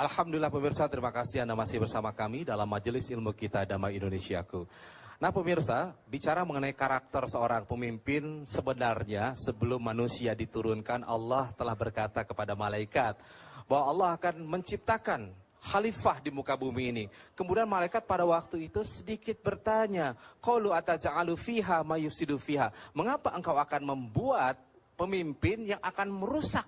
Alhamdulillah pemirsa, terima kasih Anda masih bersama kami dalam majelis ilmu kita Damai Indonesiaku. Nah pemirsa, bicara mengenai karakter seorang pemimpin, sebenarnya sebelum manusia diturunkan, Allah telah berkata kepada malaikat bahwa Allah akan menciptakan khalifah di muka bumi ini. Kemudian malaikat pada waktu itu sedikit bertanya, qalu ataj'alu fiha ma yufsidu fiha. Mengapa engkau akan membuat pemimpin yang akan merusak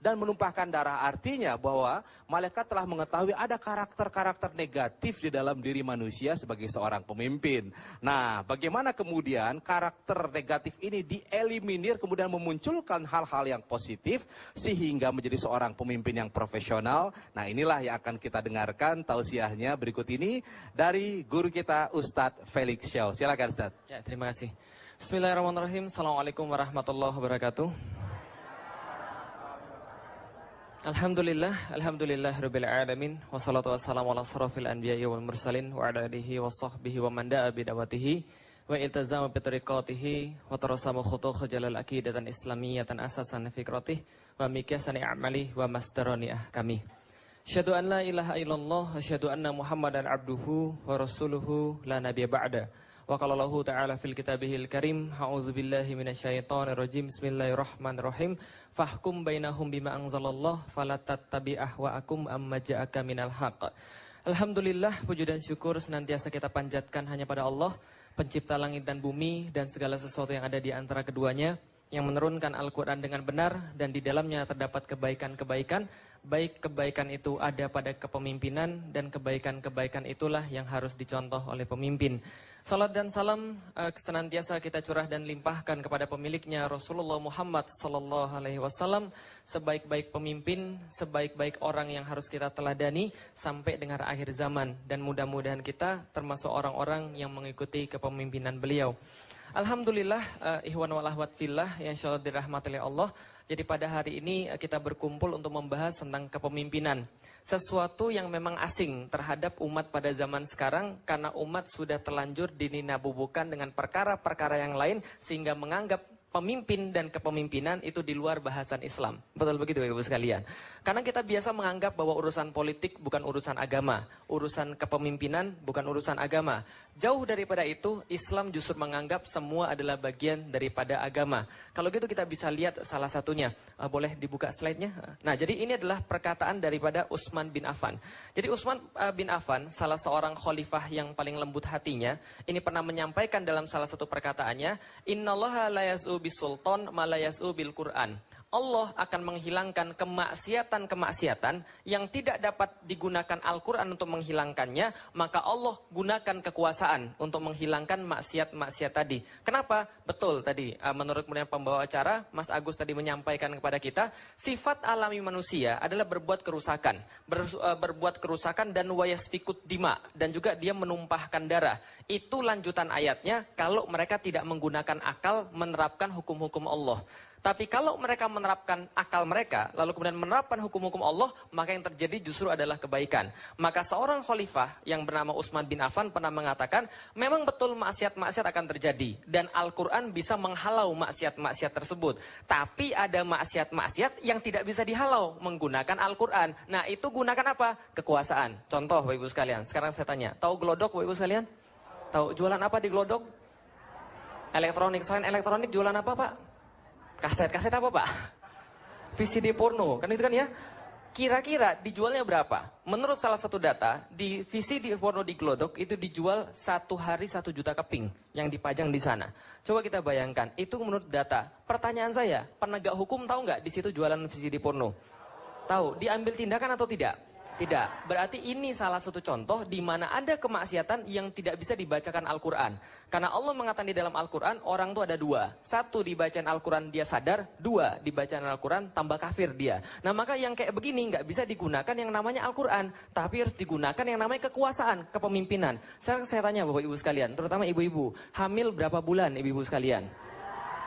dan menumpahkan darah? Artinya bahwa malaikat telah mengetahui ada karakter-karakter negatif di dalam diri manusia sebagai seorang pemimpin. Nah, bagaimana kemudian karakter negatif ini dieliminir, kemudian memunculkan hal-hal yang positif sehingga menjadi seorang pemimpin yang profesional. Nah, inilah yang akan kita dengarkan tausiahnya berikut ini dari guru kita Ustadz Felix Xiao. Silakan Ustadz. Ya, terima kasih. Bismillahirrahmanirrahim. Assalamualaikum warahmatullahi wabarakatuh. Alhamdulillah rabbil alamin, wassalatu wassalamu ala asrofil anbiya'i wal mursalin wa ala alihi wa sahbihi wa man da'a bidawatihi wa iltazama bi tariqatihi wa tarasama khutuh jalal aqidatan islamiyatan asasan fikratih wa mikyasan a'malih wa masdarani ahkamih. Asyhadu an la ilaha illallah wa asyhadu anna Muhammadan abduhu wa rasuluhu la nabiyya ba'da. Wa qala Allahu ta'ala fil kitabihil karim, a'udzubillahi minasyaitonir rajim, bismillahirrahmanirrahim, fahkum bainahum bima anzalallah falatattabi' ahwa'akum amma ja'aka minal haqq. Alhamdulillah, puji dan syukur senantiasa kita panjatkan hanya pada Allah, pencipta langit dan bumi dan segala sesuatu yang ada di antara keduanya, yang menurunkan Al-Quran dengan benar dan di dalamnya terdapat kebaikan-kebaikan. Baik kebaikan itu ada pada kepemimpinan dan kebaikan-kebaikan itulah yang harus dicontoh oleh pemimpin. Salat dan salam senantiasa kita curah dan limpahkan kepada pemiliknya Rasulullah Muhammad sallallahu alaihi wasallam, sebaik-baik pemimpin, sebaik-baik orang yang harus kita teladani sampai dengan akhir zaman, dan mudah-mudahan kita termasuk orang-orang yang mengikuti kepemimpinan beliau. Alhamdulillah, ikhwan wal akhwat fillah yang insyaallah dirahmati oleh Allah. Jadi pada hari ini kita berkumpul untuk membahas tentang kepemimpinan. Sesuatu yang memang asing terhadap umat pada zaman sekarang, karena umat sudah terlanjur dininabubukan dengan perkara-perkara yang lain sehingga menganggap pemimpin dan kepemimpinan itu di luar bahasan Islam. Betul begitu Ibu sekalian? Karena kita biasa menganggap bahwa urusan politik bukan urusan agama, urusan kepemimpinan bukan urusan agama. Jauh daripada itu, Islam justru menganggap semua adalah bagian daripada agama. Kalau gitu kita bisa lihat salah satunya. Boleh dibuka slide-nya? Nah, jadi ini adalah perkataan daripada Utsman bin Affan. Jadi Utsman bin Affan, salah seorang khalifah yang paling lembut hatinya, ini pernah menyampaikan dalam salah satu perkataannya, innallaha la yas'u bisultan malayasu bil Quran. Allah akan menghilangkan kemaksiatan-kemaksiatan yang tidak dapat digunakan Al-Quran untuk menghilangkannya, maka Allah gunakan kekuasaan untuk menghilangkan maksiat-maksiat tadi. Kenapa? Betul tadi, menurut kemudian pembawa acara, Mas Agus tadi menyampaikan kepada kita, sifat alami manusia adalah berbuat kerusakan. Berbuat kerusakan dan wayasfikut dima, dan juga dia menumpahkan darah. Itu lanjutan ayatnya, kalau mereka tidak menggunakan akal menerapkan hukum-hukum Allah. Tapi kalau mereka menerapkan akal mereka, lalu kemudian menerapkan hukum-hukum Allah, maka yang terjadi justru adalah kebaikan. Maka seorang khalifah yang bernama Utsman bin Affan pernah mengatakan, memang betul maksiat-maksiat akan terjadi. Dan Al-Quran bisa menghalau maksiat-maksiat tersebut. Tapi ada maksiat-maksiat yang tidak bisa dihalau menggunakan Al-Quran. Nah, itu gunakan apa? Kekuasaan. Contoh Bapak Ibu sekalian, sekarang saya tanya, tahu glodok Bapak Ibu sekalian? Tahu jualan apa di glodok? Elektronik. Selain elektronik jualan apa Pak? Kaset apa Pak? VCD porno, kan itu kan ya? Kira-kira dijualnya berapa? Menurut salah satu data, di VCD porno di glodok itu dijual satu hari 1 juta keping yang dipajang di sana. Coba kita bayangkan, itu menurut data. Pertanyaan saya, penegak hukum tahu nggak di situ jualan VCD porno? Tahu, diambil tindakan atau tidak? Tidak. Berarti ini salah satu contoh di mana ada kemaksiatan yang tidak bisa dibacakan Al-Quran. Karena Allah mengatakan di dalam Al-Quran, orang itu ada dua. Satu, dibacaan Al-Quran dia sadar. Dua, dibacaan Al-Quran tambah kafir dia. Nah, maka yang kayak begini nggak bisa digunakan yang namanya Al-Quran. Tapi harus digunakan yang namanya kekuasaan, kepemimpinan. Sekarang saya tanya Bapak Ibu sekalian, terutama ibu-ibu. Hamil berapa bulan ibu-ibu sekalian?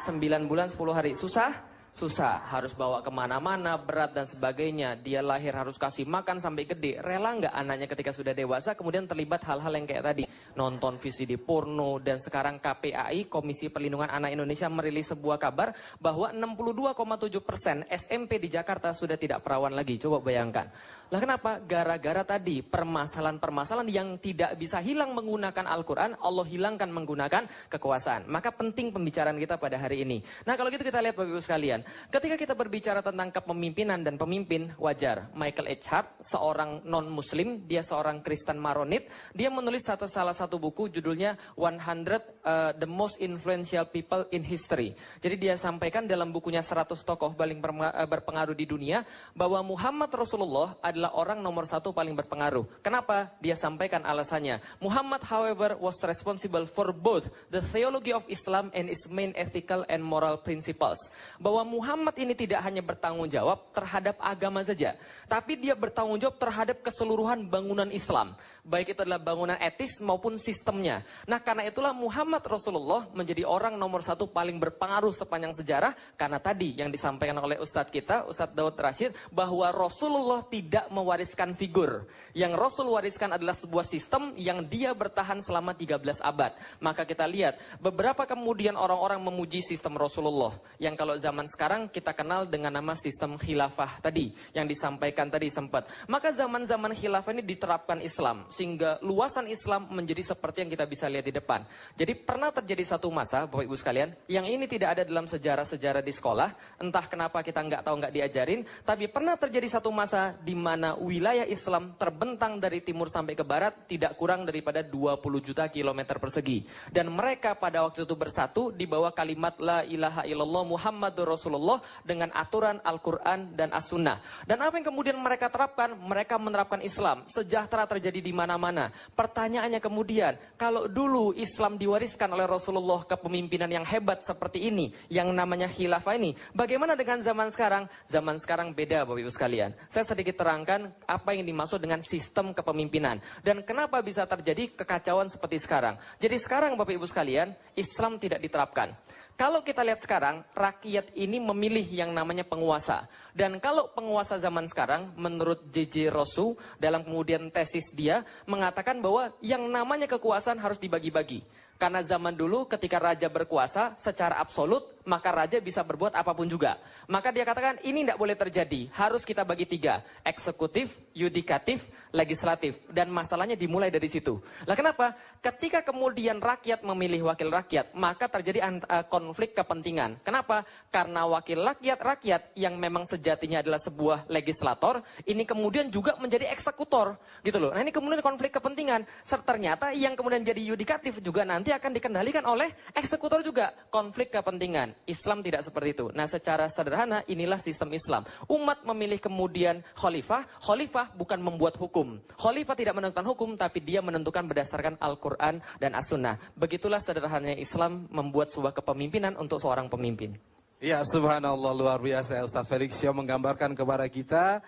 9 bulan 10 hari. Susah? susah, harus bawa kemana-mana, berat dan sebagainya. Dia lahir harus kasih makan sampai gede. Rela nggak anaknya ketika sudah dewasa kemudian terlibat hal-hal yang kayak tadi, nonton VCD porno? Dan sekarang KPAI, Komisi Perlindungan Anak Indonesia, merilis sebuah kabar bahwa 62,7% SMP di Jakarta sudah tidak perawan lagi. Coba bayangkan. Lah kenapa? Gara-gara tadi permasalahan-permasalahan yang tidak bisa hilang menggunakan Al-Quran, Allah hilangkan menggunakan kekuasaan. Maka penting pembicaraan kita pada hari ini. Nah kalau gitu kita lihat Bapak Ibu sekalian, ketika kita berbicara tentang kepemimpinan dan pemimpin, wajar. Michael H. Hart, seorang non-muslim, dia seorang Kristen Maronit, dia menulis salah satu buku judulnya 100 The Most Influential People in History. Jadi dia sampaikan dalam bukunya 100 tokoh paling berpengaruh di dunia, bahwa Muhammad Rasulullah adalah orang nomor 1 paling berpengaruh. Kenapa? Dia sampaikan alasannya. Muhammad, however, was responsible for both the theology of Islam and its main ethical and moral principles. Bahwa Muhammad ini tidak hanya bertanggung jawab terhadap agama saja, tapi dia bertanggung jawab terhadap keseluruhan bangunan Islam. Baik itu adalah bangunan etis maupun sistemnya. Nah karena itulah Muhammad Rasulullah menjadi orang nomor 1 paling berpengaruh sepanjang sejarah. Karena tadi yang disampaikan oleh Ustadz kita, Ustadz Daud Rashid, bahwa Rasulullah tidak mewariskan figur. Yang Rasul wariskan adalah sebuah sistem yang dia bertahan selama 13 abad. Maka kita lihat, beberapa kemudian orang-orang memuji sistem Rasulullah. Yang kalau zaman sekarang kita kenal dengan nama sistem khilafah tadi, yang disampaikan tadi sempat. Maka zaman-zaman khilafah ini diterapkan Islam, sehingga luasan Islam menjadi seperti yang kita bisa lihat di depan. Jadi pernah terjadi satu masa, Bapak Ibu sekalian, yang ini tidak ada dalam sejarah-sejarah di sekolah, entah kenapa kita nggak tahu, nggak diajarin, tapi pernah terjadi satu masa di mana wilayah Islam terbentang dari timur sampai ke barat tidak kurang daripada 20 juta kilometer persegi. Dan mereka pada waktu itu bersatu di bawah kalimat La ilaha illallah Muhammadur Rasulullah dengan aturan Al-Quran dan As-Sunnah. Dan apa yang kemudian mereka terapkan? Mereka menerapkan Islam. Sejahtera terjadi di mana-mana. Pertanyaannya kemudian, kalau dulu Islam diwariskan oleh Rasulullah kepemimpinan yang hebat seperti ini, yang namanya khilafah ini, bagaimana dengan zaman sekarang? Zaman sekarang beda Bapak Ibu sekalian. Saya sedikit terangkan apa yang dimaksud dengan sistem kepemimpinan. Dan kenapa bisa terjadi kekacauan seperti sekarang. Jadi sekarang Bapak Ibu sekalian, Islam tidak diterapkan. Kalau kita lihat sekarang, rakyat ini memilih yang namanya penguasa. Dan kalau penguasa zaman sekarang, menurut J.J. Rousseau, dalam kemudian tesis dia, mengatakan bahwa yang namanya kekuasaan harus dibagi-bagi. Karena zaman dulu ketika raja berkuasa secara absolut, maka raja bisa berbuat apapun juga. Maka dia katakan ini tidak boleh terjadi. Harus kita bagi 3. Eksekutif, yudikatif, legislatif. Dan masalahnya dimulai dari situ. Lah kenapa? Ketika kemudian rakyat memilih wakil rakyat, maka terjadi konflik kepentingan. Kenapa? Karena wakil rakyat yang memang sejatinya adalah sebuah legislator, ini kemudian juga menjadi eksekutor. Gitu loh. Nah ini kemudian konflik kepentingan. Ternyata yang kemudian jadi yudikatif juga nanti akan dikendalikan oleh eksekutor juga. Konflik kepentingan. Islam tidak seperti itu. Nah secara sederhana inilah sistem Islam. Umat memilih kemudian khalifah. Khalifah bukan membuat hukum. Khalifah tidak menentukan hukum, tapi dia menentukan berdasarkan Al-Quran dan As-Sunnah. Begitulah sederhananya Islam membuat sebuah kepemimpinan untuk seorang pemimpin. Ya subhanallah, luar biasa Ustaz Felix yang menggambarkan kepada kita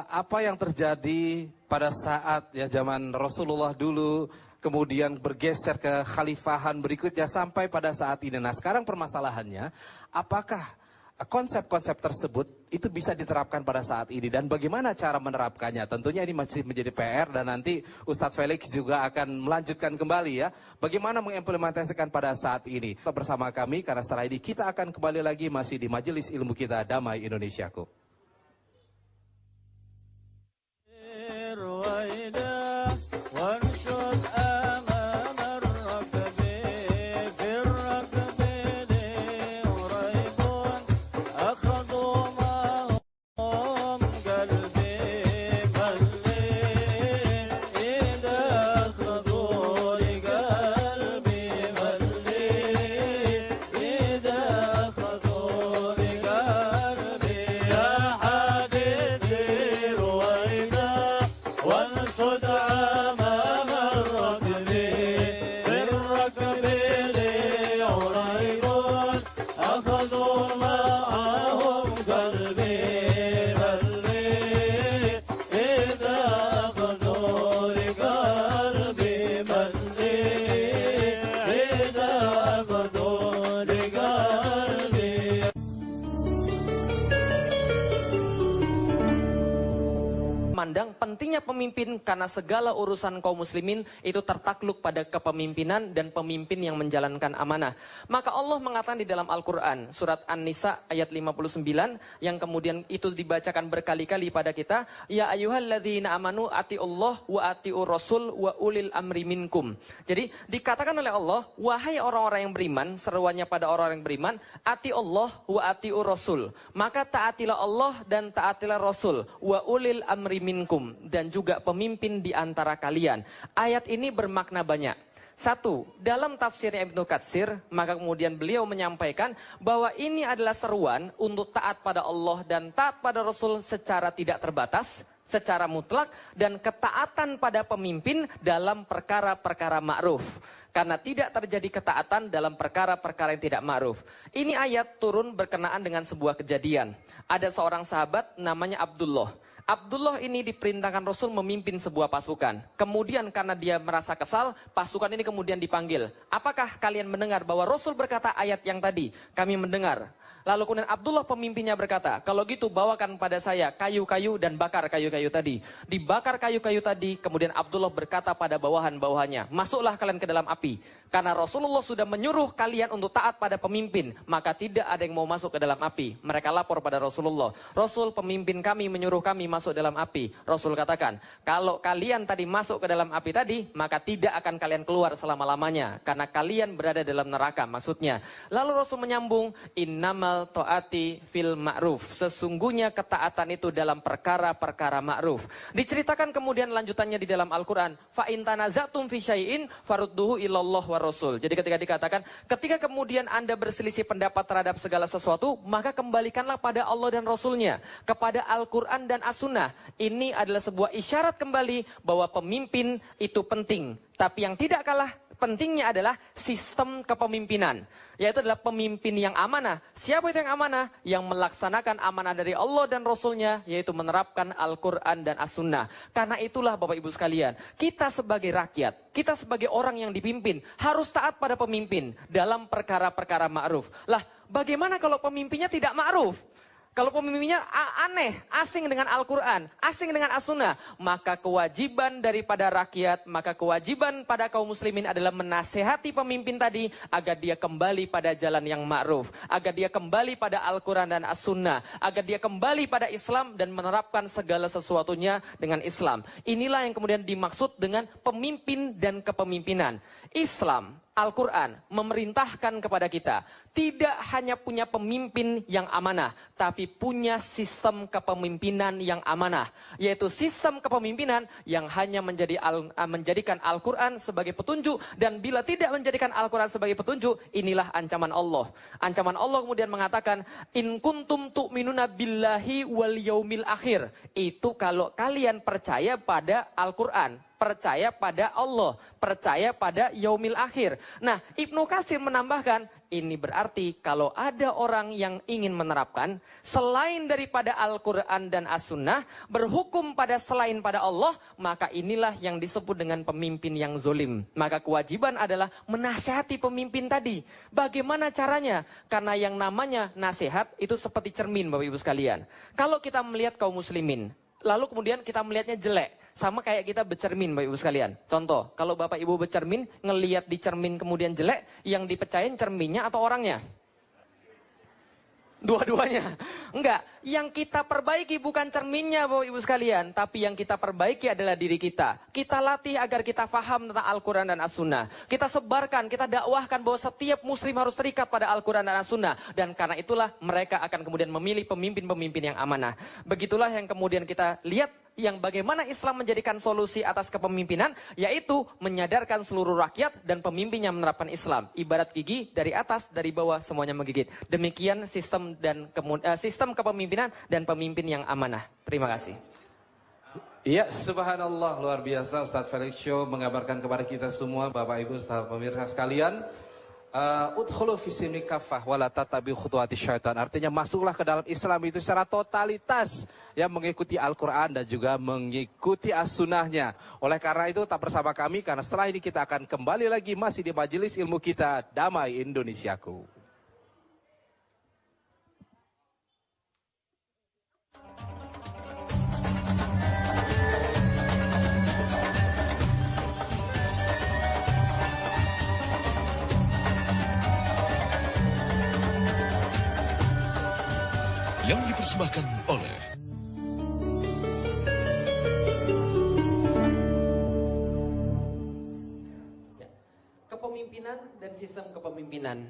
apa yang terjadi pada saat ya zaman Rasulullah dulu, kemudian bergeser ke khalifahan berikutnya sampai pada saat ini. Nah sekarang permasalahannya, apakah konsep-konsep tersebut itu bisa diterapkan pada saat ini dan bagaimana cara menerapkannya? Tentunya ini masih menjadi PR dan nanti Ustadz Felix juga akan melanjutkan kembali ya. Bagaimana mengimplementasikan pada saat ini? Tetap bersama kami karena setelah ini kita akan kembali lagi masih di Majelis Ilmu Kita Damai Indonesiaku. Ya memandang pentingnya pemimpin karena segala urusan kaum muslimin itu tertakluk pada kepemimpinan dan pemimpin yang menjalankan amanah. Maka Allah mengatakan di dalam Al-Quran, surat An-Nisa ayat 59, yang kemudian itu dibacakan berkali-kali pada kita, ya ayyuhalladzina amanu atiullah wa atiur rasul wa ulil amri minkum. Jadi dikatakan oleh Allah, wahai orang-orang yang beriman, seruannya pada orang-orang yang beriman, ati Allah wa atiur rasul. Maka taatilah Allah dan taatilah Rasul, wa ulil amri minkum, dan juga pemimpin di antara kalian. Ayat ini bermakna banyak. Satu, dalam tafsirnya Ibnu Katsir, maka kemudian beliau menyampaikan bahwa ini adalah seruan untuk taat pada Allah dan taat pada Rasul secara tidak terbatas, secara mutlak, dan ketaatan pada pemimpin dalam perkara-perkara ma'ruf. Karena tidak terjadi ketaatan dalam perkara-perkara yang tidak ma'ruf. Ini ayat turun berkenaan dengan sebuah kejadian. Ada seorang sahabat namanya Abdullah. Abdullah ini diperintahkan Rasul memimpin sebuah pasukan. Kemudian karena dia merasa kesal, pasukan ini kemudian dipanggil. Apakah kalian mendengar bahwa Rasul berkata ayat yang tadi? Kami mendengar. Lalu kemudian Abdullah pemimpinnya berkata, kalau gitu bawakan pada saya kayu-kayu dan bakar kayu-kayu tadi. Dibakar kayu-kayu tadi, kemudian Abdullah berkata pada bawahan-bawahannya, masuklah kalian ke dalam api. Karena Rasulullah sudah menyuruh kalian untuk taat pada pemimpin, maka tidak ada yang mau masuk ke dalam api. Mereka lapor pada Rasulullah, Rasul, pemimpin kami menyuruh kami masuk dalam api. Rasul katakan, kalau kalian tadi masuk ke dalam api tadi, maka tidak akan kalian keluar selama-lamanya. Karena kalian berada dalam neraka, maksudnya. Lalu Rasul menyambung, innamal ta'ati fil ma'ruf. Sesungguhnya ketaatan itu dalam perkara-perkara ma'ruf. Diceritakan kemudian lanjutannya di dalam Al-Quran, fa in tanazatum fi syai'in farudduhu ilallah wa Rasul. Jadi ketika dikatakan, ketika kemudian Anda berselisih pendapat terhadap segala sesuatu, maka kembalikanlah pada Allah dan Rasulnya, kepada Al-Quran dan As-Sunnah. Ini adalah sebuah isyarat kembali bahwa pemimpin itu penting. Tapi yang tidak kalah pentingnya adalah sistem kepemimpinan. Yaitu adalah pemimpin yang amanah. Siapa itu yang amanah? Yang melaksanakan amanah dari Allah dan Rasulnya, yaitu menerapkan Al-Quran dan As-Sunnah. Karena itulah Bapak Ibu sekalian, kita sebagai rakyat, kita sebagai orang yang dipimpin, harus taat pada pemimpin dalam perkara-perkara ma'ruf. Lah, bagaimana kalau pemimpinnya tidak ma'ruf? Kalau pemimpinnya aneh, asing dengan Al-Quran, asing dengan As-Sunnah, maka kewajiban daripada rakyat, maka kewajiban pada kaum muslimin adalah menasehati pemimpin tadi agar dia kembali pada jalan yang ma'ruf, agar dia kembali pada Al-Quran dan As-Sunnah, agar dia kembali pada Islam dan menerapkan segala sesuatunya dengan Islam. Inilah yang kemudian dimaksud dengan pemimpin dan kepemimpinan. Islam, Al-Quran memerintahkan kepada kita tidak hanya punya pemimpin yang amanah, tapi punya sistem kepemimpinan yang amanah, yaitu sistem kepemimpinan yang hanya menjadikan Al-Quran sebagai petunjuk, dan bila tidak menjadikan Al-Quran sebagai petunjuk, inilah ancaman Allah. Ancaman Allah kemudian mengatakan, in kuntum tu'minuna billahi wal yaumil akhir. Itu kalau kalian percaya pada Al-Quran, percaya pada Allah, percaya pada yaumil akhir. Nah, Ibnu Katsir menambahkan, ini berarti kalau ada orang yang ingin menerapkan selain daripada Al-Quran dan As-Sunnah, berhukum pada selain pada Allah, maka inilah yang disebut dengan pemimpin yang zolim. Maka kewajiban adalah menasihati pemimpin tadi. Bagaimana caranya? Karena yang namanya nasihat itu seperti cermin, Bapak Ibu sekalian. Kalau kita melihat kaum muslimin, lalu kemudian kita melihatnya jelek, sama kayak kita bercermin, Bapak Ibu sekalian. Contoh, kalau Bapak Ibu bercermin, ngelihat di cermin kemudian jelek, yang dipecahin cerminnya atau orangnya? Dua-duanya. Enggak, yang kita perbaiki bukan cerminnya, Bapak Ibu sekalian, tapi yang kita perbaiki adalah diri kita. Kita latih agar kita faham tentang Al-Quran dan As-Sunnah. Kita sebarkan, kita dakwahkan bahwa setiap muslim harus terikat pada Al-Quran dan As-Sunnah. Dan karena itulah mereka akan kemudian memilih pemimpin-pemimpin yang amanah. Begitulah yang kemudian kita lihat, yang bagaimana Islam menjadikan solusi atas kepemimpinan, yaitu menyadarkan seluruh rakyat dan pemimpinnya menerapkan Islam. Ibarat gigi, dari atas, dari bawah, semuanya menggigit. Demikian sistem sistem kepemimpinan dan pemimpin yang amanah. Terima kasih. Iya, subhanallah, luar biasa Ustaz Felix Show mengabarkan kepada kita semua, Bapak Ibu, Ustaz pemirsa sekalian. Udkhulu fi silmi kaffah wala tattabi'u khutuwati syaitan. Artinya masuklah ke dalam Islam itu secara totalitas, yang mengikuti Al-Quran dan juga mengikuti As-Sunnahnya. Oleh karena itu tetap bersama kami, karena setelah ini kita akan kembali lagi masih di majelis ilmu kita Damai Indonesiaku. yang dipersembahkan oleh kepemimpinan dan sistem kepemimpinan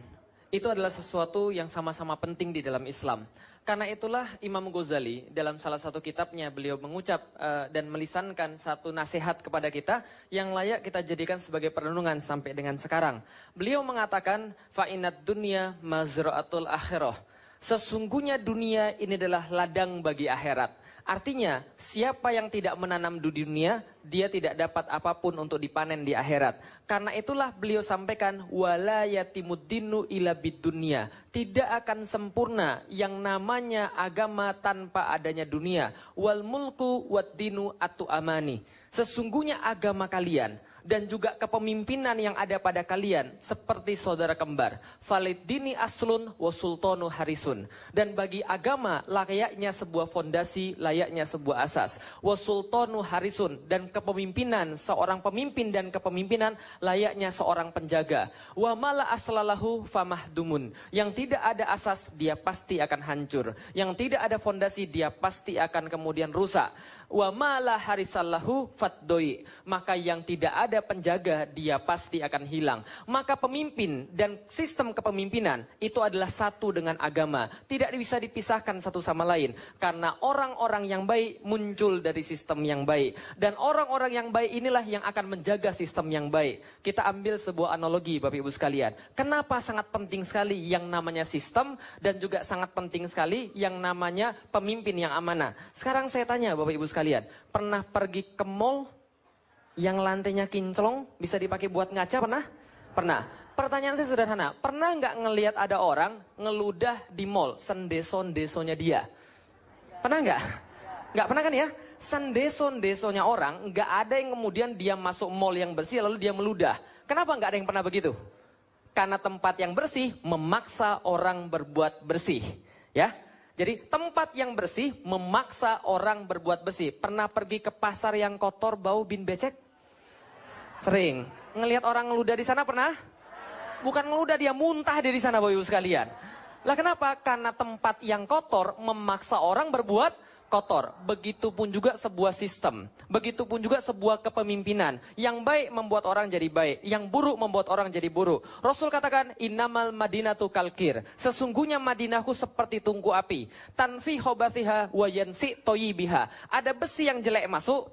itu adalah sesuatu yang sama-sama penting di dalam Islam. Karena itulah Imam Ghazali dalam salah satu kitabnya beliau mengucap dan melisankan satu nasihat kepada kita yang layak kita jadikan sebagai perenungan sampai dengan sekarang. Beliau mengatakan fa inad dunya mazra'atul akhirah. Sesungguhnya dunia ini adalah ladang bagi akhirat. Artinya, siapa yang tidak menanam di dunia, dia tidak dapat apapun untuk dipanen di akhirat. Karena itulah beliau sampaikan, wala yatimuddinu ila bidunya. Tidak akan sempurna yang namanya agama tanpa adanya dunia. Wal mulku wad dinu atu amani. Sesungguhnya agama kalian dan juga kepemimpinan yang ada pada kalian seperti saudara kembar. Falid dini aslun wa sultanu harisun. Dan bagi agama layaknya sebuah fondasi, layaknya sebuah asas. Wa sultanu harisun. Dan kepemimpinan, seorang pemimpin dan kepemimpinan layaknya seorang penjaga. Wa mala aslalahu famahdumun. Yang tidak ada asas, dia pasti akan hancur. Yang tidak ada fondasi, dia pasti akan kemudian rusak. Wa mala harisallahu fatdoi. Maka yang tidak ada penjaga, dia pasti akan hilang. Maka pemimpin dan sistem kepemimpinan itu adalah satu dengan agama. Tidak bisa dipisahkan satu sama lain. Karena orang-orang yang baik muncul dari sistem yang baik. Dan orang-orang yang baik inilah yang akan menjaga sistem yang baik. Kita ambil sebuah analogi Bapak Ibu sekalian. Kenapa sangat penting sekali yang namanya sistem dan juga sangat penting sekali yang namanya pemimpin yang amanah. Sekarang saya tanya Bapak Ibu sekalian, pernah pergi ke mall yang lantainya kinclong, bisa dipakai buat ngaca, pernah? Pernah. Pertanyaan saya sederhana, pernah nggak ngelihat ada orang ngeludah di mall, sendeso-ndesonya dia? Pernah nggak? Nggak pernah kan ya? Sendeso-ndesonya orang, nggak ada yang kemudian dia masuk mall yang bersih lalu dia meludah. Kenapa nggak ada yang pernah begitu? Karena tempat yang bersih memaksa orang berbuat bersih. Ya. Jadi tempat yang bersih memaksa orang berbuat bersih. Pernah pergi ke pasar yang kotor bau bin becek? Sering. Ngelihat orang ngeludah di sana pernah? Bukan ngeludah, dia muntah di sana Bapak Ibu sekalian. Lah kenapa? Karena tempat yang kotor memaksa orang berbuat kotor. Begitupun juga sebuah sistem. Begitupun juga sebuah kepemimpinan. Yang baik membuat orang jadi baik. Yang buruk membuat orang jadi buruk. Rasul katakan, innamal madinatu kalkir. Sesungguhnya Madinahku seperti tungku api. Tanfi khobathiha wa yansi toyibiha. Ada besi yang jelek masuk,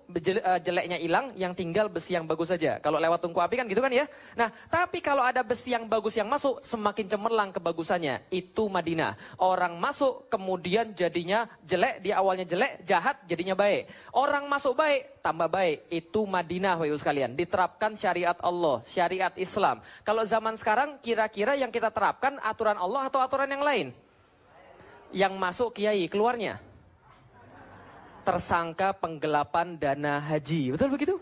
jeleknya hilang, yang tinggal besi yang bagus saja. Kalau lewat tungku api kan gitu kan ya. Nah, tapi kalau ada besi yang bagus yang masuk, semakin cemerlang kebagusannya. Itu Madinah. Orang masuk, kemudian jadinya jelek, di awalnya jelek, jahat, jadinya baik. Orang masuk baik, tambah baik. Itu Madinah, Bapak Ibu sekalian. Diterapkan syariat Allah, syariat Islam. Kalau zaman sekarang, kira-kira yang kita terapkan aturan Allah atau aturan yang lain? Yang masuk kiai, keluarnya tersangka penggelapan dana haji. Betul begitu?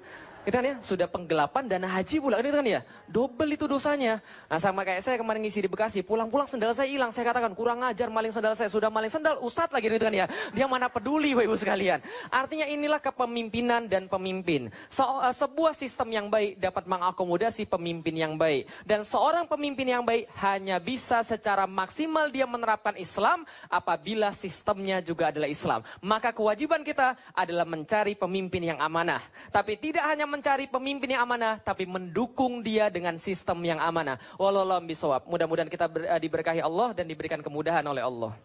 Itu kan ya, sudah penggelapan dana haji pula, itu kan ya, double itu dosanya. Nah sama kayak saya kemarin ngisi di Bekasi, pulang-pulang sendal saya hilang, saya katakan kurang ajar maling sendal saya, sudah maling sendal, ustadz lagi itu kan ya, dia mana peduli Bapak Ibu sekalian. Artinya inilah kepemimpinan dan pemimpin. Sebuah sistem yang baik dapat mengakomodasi pemimpin yang baik. Dan seorang pemimpin yang baik hanya bisa secara maksimal dia menerapkan Islam apabila sistemnya juga adalah Islam. Maka kewajiban kita adalah mencari pemimpin yang amanah. Tapi tidak hanya mencari pemimpin yang amanah, tapi mendukung dia dengan sistem yang amanah. Wallahu a'lam bishawab. Mudah-mudahan kita diberkahi Allah dan diberikan kemudahan oleh Allah.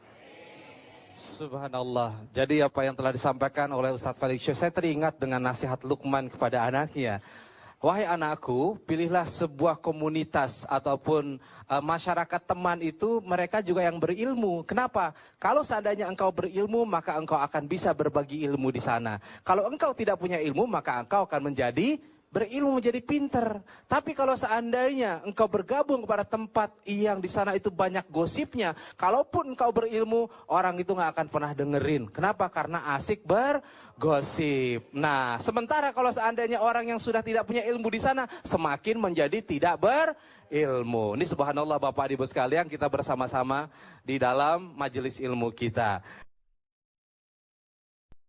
Subhanallah. Jadi apa yang telah disampaikan oleh Ustadz Felix Syekh, saya teringat dengan nasihat Luqman kepada anaknya. Wahai anakku, pilihlah sebuah komunitas ataupun masyarakat teman itu, mereka juga yang berilmu. Kenapa? Kalau seandainya engkau berilmu, maka engkau akan bisa berbagi ilmu di sana. Kalau engkau tidak punya ilmu, maka engkau akan menjadi berilmu, menjadi pinter. Tapi kalau seandainya engkau bergabung kepada tempat yang di sana itu banyak gosipnya, kalaupun engkau berilmu, orang itu nggak akan pernah dengerin. Kenapa? Karena asik bergosip. Nah, sementara kalau seandainya orang yang sudah tidak punya ilmu di sana, semakin menjadi tidak berilmu. Ini subhanallah Bapak Ibu sekalian, kita bersama-sama di dalam majelis ilmu kita.